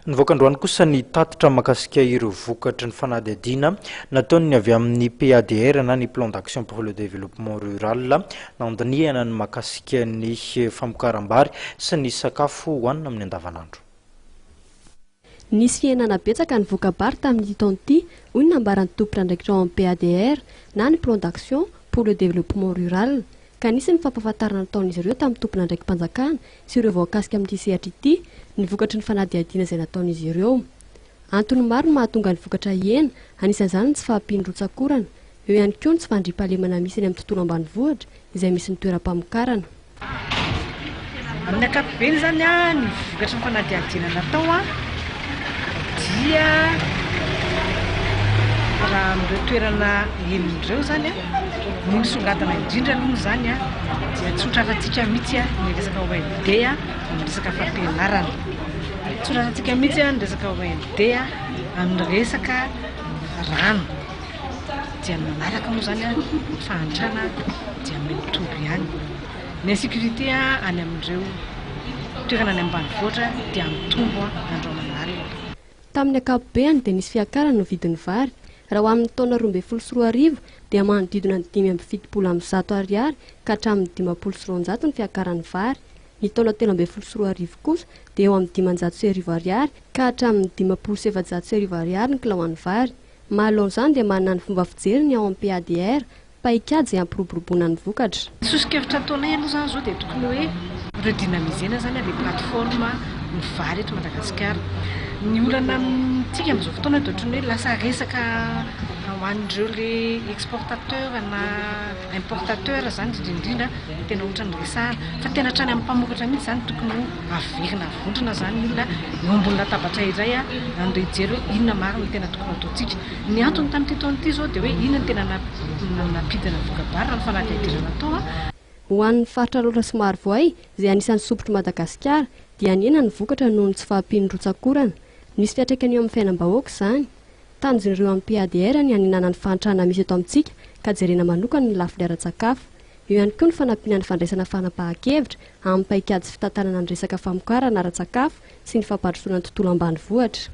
Nivoaka-androany kosa ny tatitra mahakasika ireo vokatry ny fanadihadiana nataony avy amin'ny PADR na ny plan d'action pour le développement rural nandiniana ny mahakasika ny famokaram-bary sy ny sakafo hohanina amin'ny andavanandro. Nisy fiainana betsaka ny voka-bary tamin'ny taona ity, hoy ny nambaran'ny tompon'andraikitra ao amin'ny PADR na ny plan d'action pour le développement rural. Ka nisy ny fampahafantarana nataon'izy ireo tamin'ny tompon'andraiki-mpanjakana sy ireo voakasika amin'ity sehatra ity ny vokatry ny fanadihadiana izay nataon'izy ireo. Antony maro no mahatonga ny vokatra hena, anisan'izany ny tsy fahampiany-rotsakorana, eo ihany koa ny tsy fandriam-pahalemana misy eny amin'ny tontolo ambanivohitra izay misy ny toeram-pamokarana. Amin'ny ankapobeny zany ny vokatry ny fanadihadiana natao dia raha amin'ireo toerana enin'ireo zany ny misongadina indrindra aloha zany dia tsotra rahantsika mihitsy ny resaka OND amin'ny resaka fampianarana. Tsotra rahantsika mihitsy ny resaka OND amin'ny resaka rano. Dia ny manaraka moa zany fahantrana dia mitovy ihany. Ny sécurité any amin'ireo toerana any ambanivohitra dia mitombo andro aman'alina. Tamin'ny ankapobeny dia nisy fiakarana no vidin'ny vary. Raha ho amin'ny taona 2014 dia manodidina ny 570 ariary ka hatramin'ny 500 ny fiakaran'ny vary. Ny taona 2013 kosa dia eo amin'ny 500 ariary ka hatramin'ny 570 ariary ny kilao an'ny vary. Mahaloan'izany dia manana ny fomba fijeriny ao amin'ny PADR paikady izay ampiroboroboana ny vokatra. Sosokevitra ataonay aloha zany zao dia tokony hoe redynamisena zany les plateformes ny vary eto Madagasikara. Ny olana amintsika amin'izao fotoana dia ohatrany hoe lasa resaka ho an'ireo le exportateur na importateur zany indrindra tena ohatrany resahana fa tena hatrany amin'ny mpamokatra mihitsy zany tokony ho averina avondrona zany olona eo ambony latabatra iray andeha hijery hoe inona marina tena tokony ataontsika. Ny antony tamin'ity taona ity zao dia hoe inona tena napidina voka-bary raha ny fanadihadiana natao. Ho an'ny faritra loatra somary voay izay anisan'ny sopotry Madagasikara dia niena ny vokatra noho ny tsy fahampiany-rotsakorana. Nisy fiatraikany eo amin'ny fiainam-bahoaka izany. Tanjon'ireo amin'ny PADR ny haninana ny fahantrana misy eto amintsika ka jerena manokana ny lafiny ara-tsakafo. Eo ihany koa ny fanampiana ny fandraisana fanapahan-kevitra amin'ny paikady sy fitantanana ny resaka famokarana ara-tsakafo sy ny fampandrosoana ny tontolo ambanivohitra.